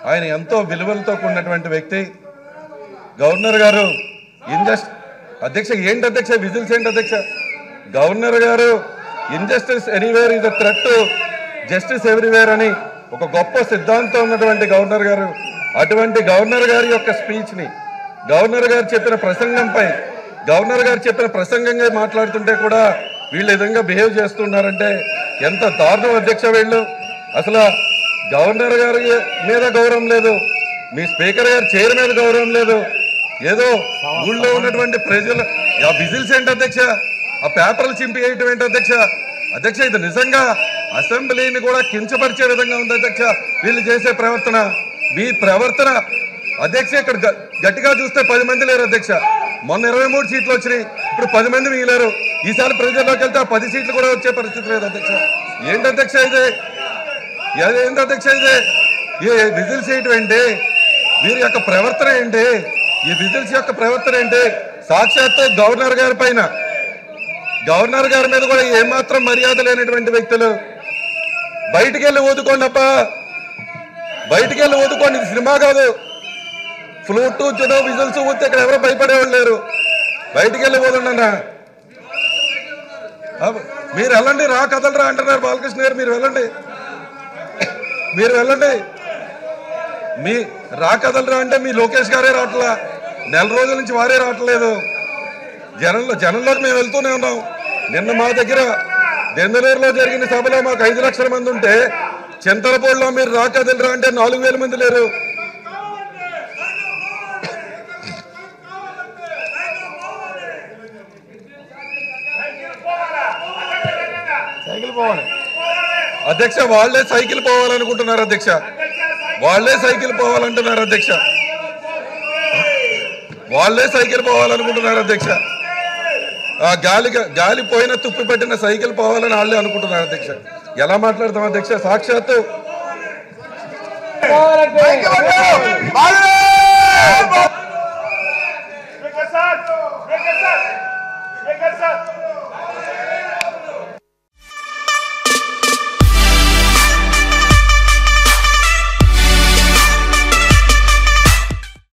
ఆయన ఎంతో విలువలతో కూడినటువంటి వ్యక్తి. గవర్నర్ గారు అధ్యక్ష ఏంటి అధ్యక్ష విజిల్స్ ఏంటి అధ్యక్ష? గవర్నర్ గారు injustice anywhere is a threat to justice everywhere అని ఒక గొప్ప సిద్ధాంతం ఉన్నటువంటి గవర్నర్ గారు, అటువంటి గవర్నర్ గారి యొక్క స్పీచ్ని గవర్నర్ గారు చెప్పిన ప్రసంగంపై గవర్నర్ గారు చెప్పిన ప్రసంగంగా మాట్లాడుతుంటే కూడా వీళ్ళు విధంగా బిహేవ్ చేస్తున్నారంటే ఎంత దారుణం అధ్యక్ష. వీళ్ళు అసలు గవర్నర్ గారి మీద గౌరవం లేదు, మీ స్పీకర్ గారి చైర్ మీద గౌరవం లేదు, ఏదో ఊళ్ళో ఉన్నటువంటి ప్రజలు ఆ విజిల్స్ ఏంటి అధ్యక్ష, ఆ పేపర్లు చింపి వేయటం ఏంటి అధ్యక్ష? అధ్యక్ష ఇది నిజంగా అసెంబ్లీని కూడా కించపరిచే విధంగా ఉంది అధ్యక్ష వీళ్ళు చేసే ప్రవర్తన. మీ ప్రవర్తన అధ్యక్ష ఇక్కడ గట్టిగా చూస్తే 10 మంది లేరు అధ్యక్ష. మొన్న 23 సీట్లు వచ్చినాయి, ఇప్పుడు 10 మంది మిగిలారు. ఈసారి ప్రజల్లోకి వెళ్తే ఆ 10 సీట్లు కూడా వచ్చే పరిస్థితి లేదు అధ్యక్ష. ఏంటి అధ్యక్ష ఇది? ఏంటి అధ్యక్ష ఇది? ఈ విజిల్స్ ఏంటి ఏంటి? వీరి యొక్క ప్రవర్తన ఏంటి? ఈ విజిల్స్ యొక్క ప్రవర్తన ఏంటి? సాక్షాత్తు గవర్నర్ గారి పైన గవర్నర్ గారి మీద కూడా ఏమాత్రం మర్యాద లేనటువంటి వ్యక్తులు బయటికి వెళ్ళి ఊదుకోండి అప్ప, బయటికి వెళ్ళి ఊదుకోండి. ఇది సినిమా కాదు. ఫ్లూట్ చూడో విజిల్స్ ఊతే ఇక్కడ ఎవరో భయపడేవాళ్ళు లేరు. బయటికి వెళ్ళి ఊదండి అన్న. మీరు వెళ్ళండి, రా కదలరా అంటున్నారు బాలకృష్ణ గారు. మీరు వెళ్ళండి, మీరు వెళ్ళండి. మీ రా కదలరా అంటే మీ లోకేష్ గారే రావట్లా, నెల రోజుల నుంచి వారే రావట్లేదు. జనంలోకి మేము వెళ్తూనే ఉన్నాం. నిన్న మా దగ్గర దెందలూరులో జరిగిన సభలో మాకు 5 లక్షల మంది ఉంటే చింతలపూడిలో మీరు రా కదలరా అంటే 4,000 మంది లేరు. అధ్యక్ష వాళ్లే సైకిల్ పోవాలనుకుంటున్నారు అధ్యక్ష, వాళ్లే సైకిల్ పోవాలంటున్నారు అధ్యక్ష, వాళ్లే సైకిల్ పోవాలనుకుంటున్నారు అధ్యక్ష. ఆ గాలి పోయిన తుప్పి పట్టిన సైకిల్ పోవాలని వాళ్ళే అనుకుంటున్నారు అధ్యక్ష. ఎలా మాట్లాడతాం అధ్యక్ష? సాక్షాత్తు